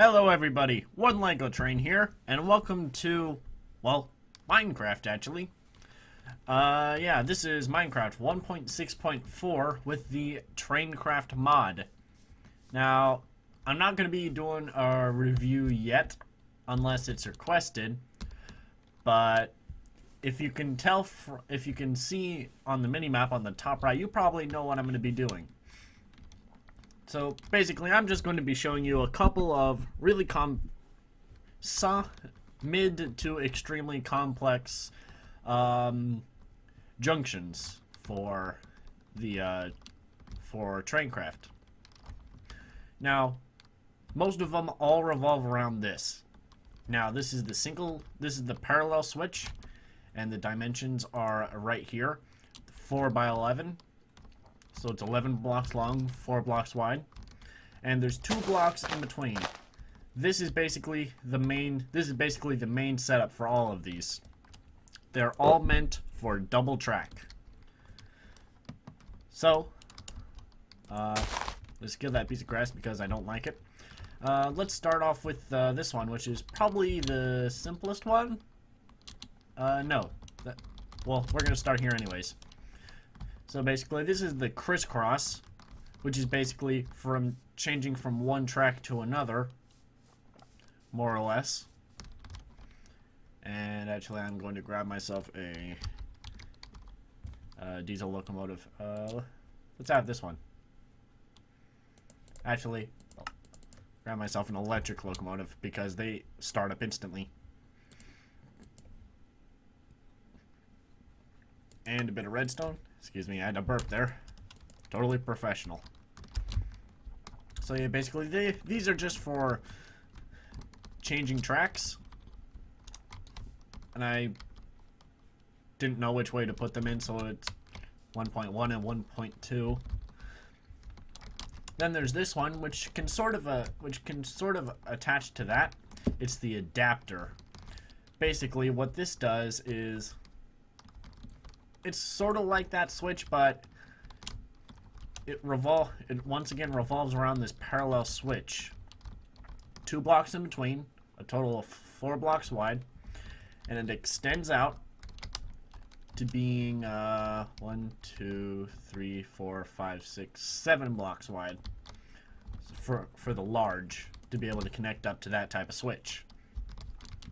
Hello everybody, 1legotrain here, and welcome to, well, Minecraft actually. Yeah, this is Minecraft 1.6.4 with the Traincraft mod. Now, I'm not going to be doing a review yet, unless it's requested, but if you can tell, if you can see on the minimap on the top right, you probably know what I'm going to be doing. So basically, I'm just going to be showing you a couple of really mid to extremely complex junctions for the for Traincraft. Now, most of them all revolve around this. Now, this is the parallel switch, and the dimensions are right here, 4 by 11. So it's 11 blocks long, 4 blocks wide, and there's 2 blocks in between. This is basically the main setup for all of these. They're all meant for double track. So, let's kill that piece of grass because I don't like it. Let's start off with this one, which is probably the simplest one. No. Well, we're gonna start here anyways. So basically, this is the crisscross, which is basically from changing from one track to another, more or less. And actually, I'm going to grab myself a diesel locomotive. Let's have this one. Actually, I'll grab myself an electric locomotive because they start up instantly. And a bit of redstone. Excuse me, I had a burp there. Totally professional. So yeah, basically these are just for changing tracks. And I didn't know which way to put them in, so it's 1.1 and 1.2. Then there's this one, which can sort of attach to that. It's the adapter. Basically, what this does is it's sort of like that switch, but it once again revolves around this parallel switch. 2 blocks in between, a total of 4 blocks wide, and it extends out to being 1, 2, 3, 4, 5, 6, 7 blocks wide for the large to be able to connect up to that type of switch.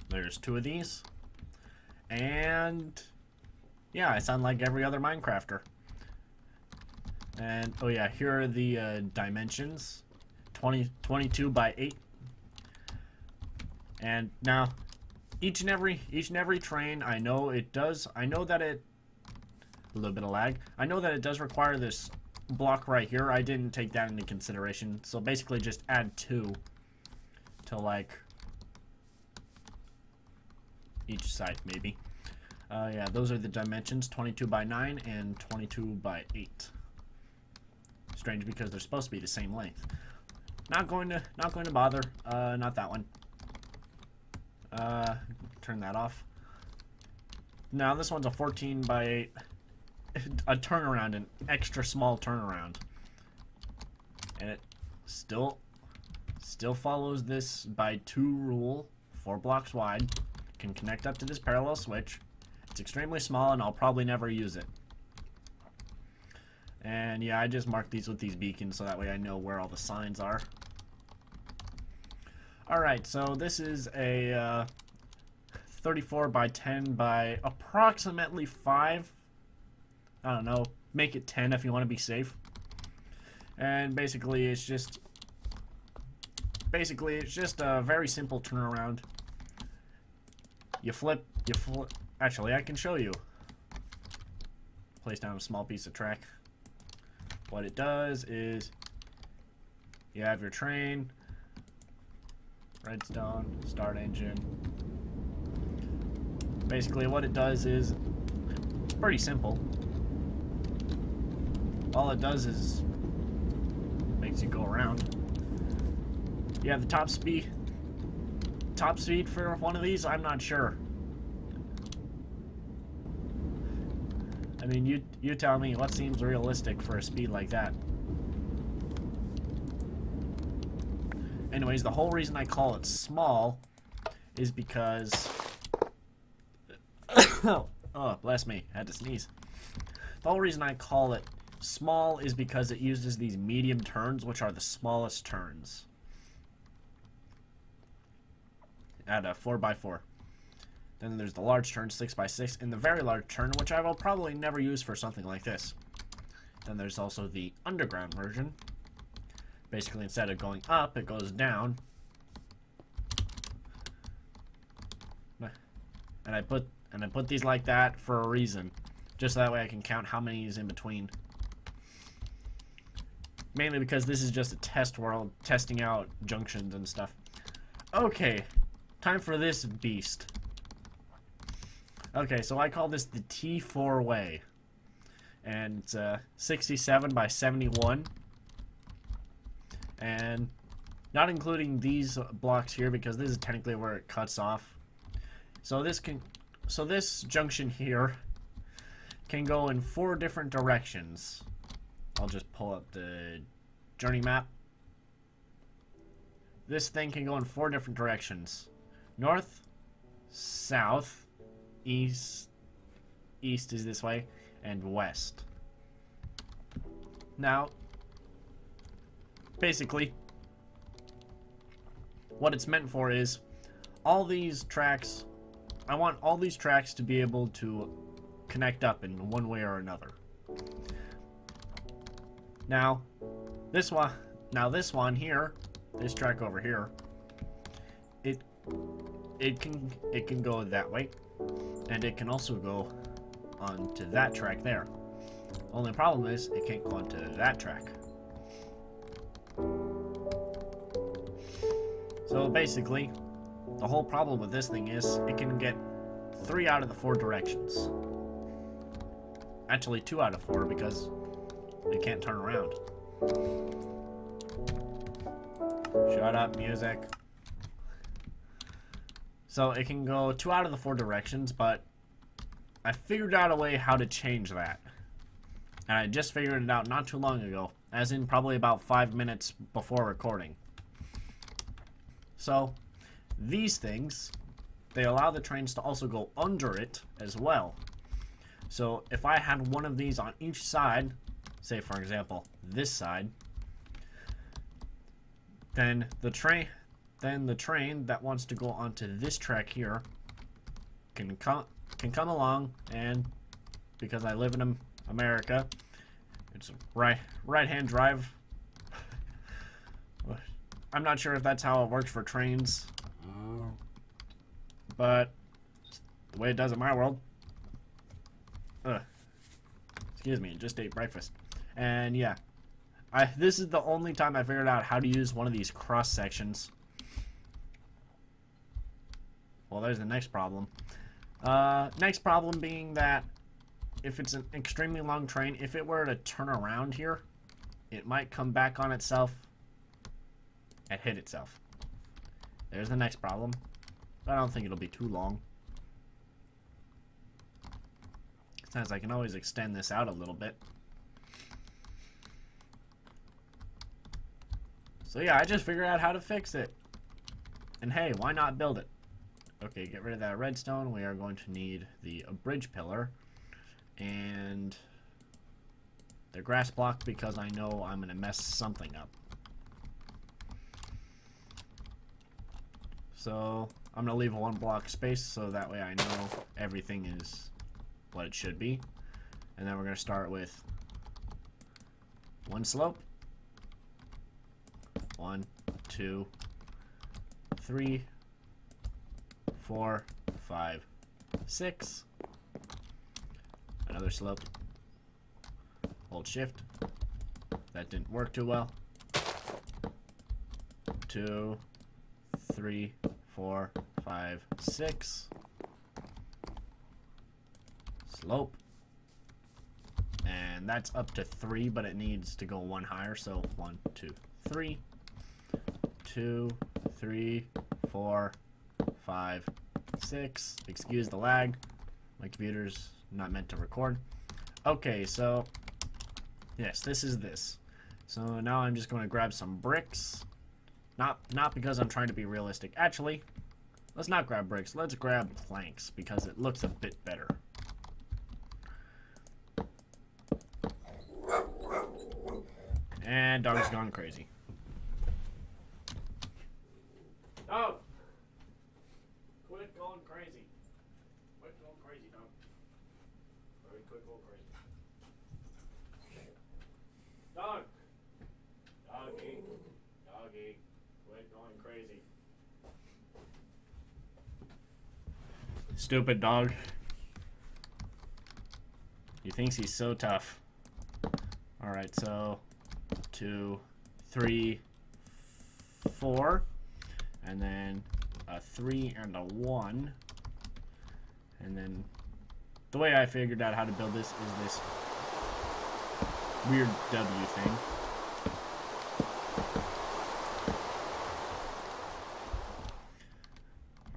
There's 2 of these, and yeah, I sound like every other Minecrafter. And oh yeah, here are the dimensions, 22 by 8. And now, each and every train, I know that it, a little bit of lag. I know that it does require this block right here. I didn't take that into consideration. So basically, just add 2 to like each side, maybe. Yeah, those are the dimensions, 22 by 9 and 22 by 8. Strange because they're supposed to be the same length. Not going to bother. Not that one. Turn that off. Now this one's a 14 by 8. A turnaround, an extra small turnaround. And it still follows this by 2 rule, 4 blocks wide. Can connect up to this parallel switch. It's extremely small, and I'll probably never use it. And yeah, I just marked these with these beacons so that way I know where all the signs are. Alright, so this is a 34 by 10 by approximately 5. I don't know, make it 10 if you want to be safe. And basically it's just a very simple turnaround. You flip. Actually, I can show you. Place down a small piece of track. What it does is you have your train, redstone, start engine. Basically, what it does is it's pretty simple. All it does is makes you go around. You have the top speed for one of these, I'm not sure. I mean, you tell me what seems realistic for a speed like that. anyways, the whole reason I call it small is because oh, bless me, I had to sneeze. The whole reason I call it small is because it uses these medium turns, which are the smallest turns at a 4x4. Then there's the large turn, 6x6, and the very large turn, which I will probably never use for something like this. Then there's also the underground version. Basically, instead of going up, it goes down. And I put these like that for a reason. Just so that way I can count how many is in between. Mainly because this is just a test world, testing out junctions and stuff. Okay, time for this beast. Okay, so I call this the T4 way. And it's 67 by 71. And not including these blocks here because this is technically where it cuts off. So this junction here can go in 4 different directions. I'll just pull up the journey map. This thing can go in 4 different directions. North, south, east is this way, and west. Now, basically, what it's meant for is all these tracks, I want all these tracks to be able to connect up in one way or another. Now, this one here, this track over here, it can go that way, and it can also go onto that track there. Only problem is it can't go onto that track. So basically, the whole problem with this thing is it can get 3 out of the 4 directions. Actually 2 out of 4 because it can't turn around. Shut up, music. So it can go 2 out of the 4 directions, but I figured out a way how to change that. And I just figured it out not too long ago, as in probably about 5 minutes before recording. So these things, they allow the trains to also go under it as well. So if I had one of these on each side, say for example this side, then the train that wants to go onto this track here can come along, and because I live in America, it's a right-hand drive. I'm not sure if that's how it works for trains, but it's the way it does in my world. Excuse me, just ate breakfast. And yeah, this is the only time I figured out how to use one of these cross sections. Well, there's the next problem. Next problem being that if it's an extremely long train, if it were to turn around here, it might come back on itself and hit itself. There's the next problem. But I don't think it'll be too long. Since I can always extend this out a little bit. So yeah, I just figured out how to fix it. And hey, why not build it? Okay, get rid of that redstone. We are going to need the bridge pillar and the grass block because I know I'm going to mess something up. So I'm going to leave 1 block space so that way I know everything is what it should be. And then we're going to start with 1 slope. 1, 2, 3, 4, 5, 6. Another slope. Hold shift. That didn't work too well. 2, 3, 4, 5, 6. Slope. And that's up to 3, but it needs to go 1 higher. So 1, 2, 3. 2, 3, 4, 5, 6. Excuse the lag. My computer's not meant to record. Okay, so yes, this is this. So now I'm just going to grab some bricks. Not because I'm trying to be realistic. Actually, let's not grab bricks. Let's grab planks because it looks a bit better. And dog's gone crazy. Dog! Quit going crazy. Quit going crazy, dog. Quit going crazy. Dog! Doggy. Doggy. Quit going crazy. Stupid dog. He thinks he's so tough. Alright, so 2, 3, 4, and then a 3 and a 1, and then the way I figured out how to build this is this weird W thing.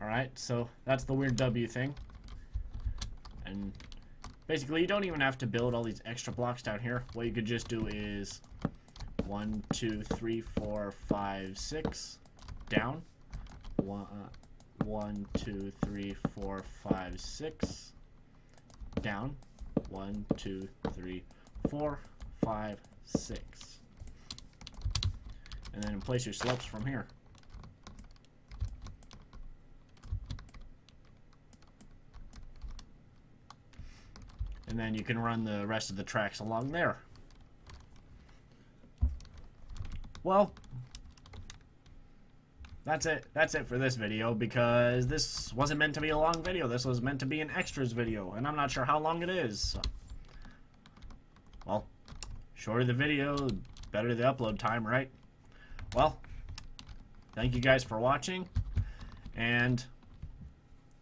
Alright, so that's the weird W thing, and basically you don't even have to build all these extra blocks down here. What you could just do is 1, 2, 3, 4, 5, 6 down. 1, 2, 3, 4, 5, 6 down. 1, 2, 3, 4, 5, 6, and then place your slopes from here. And then you can run the rest of the tracks along there. Well, that's it. That's it for this video, because this wasn't meant to be a long video. This was meant to be an extras video, and I'm not sure how long it is. So. Well, shorter the video, better the upload time, right? Well, thank you guys for watching, and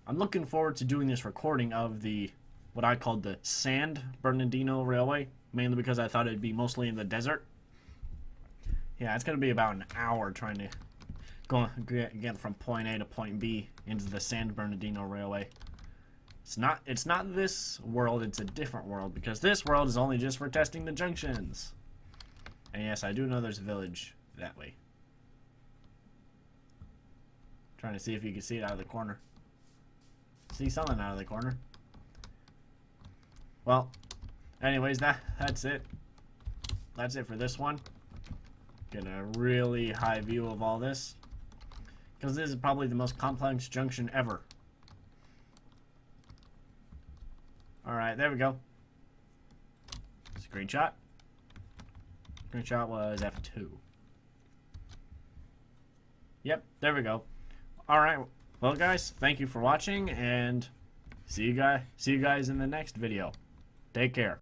I'm looking forward to doing this recording of the what I called the San Bernardino Railway, mainly because I thought it'd be mostly in the desert. Yeah, it's going to be about an hour trying to get from point A to point B into the San Bernardino Railway. It's not this world, it's a different world, because this world is only just for testing the junctions. And yes, I do know there's a village that way. Trying to see if you can see it out of the corner. See something out of the corner. Well, anyways, that's it. That's it for this one. Get a really high view of all this, because this is probably the most complex junction ever. Alright, there we go. Screenshot. Screenshot was F2. Yep, there we go. Alright, well guys, thank you for watching, and see you guys in the next video. Take care.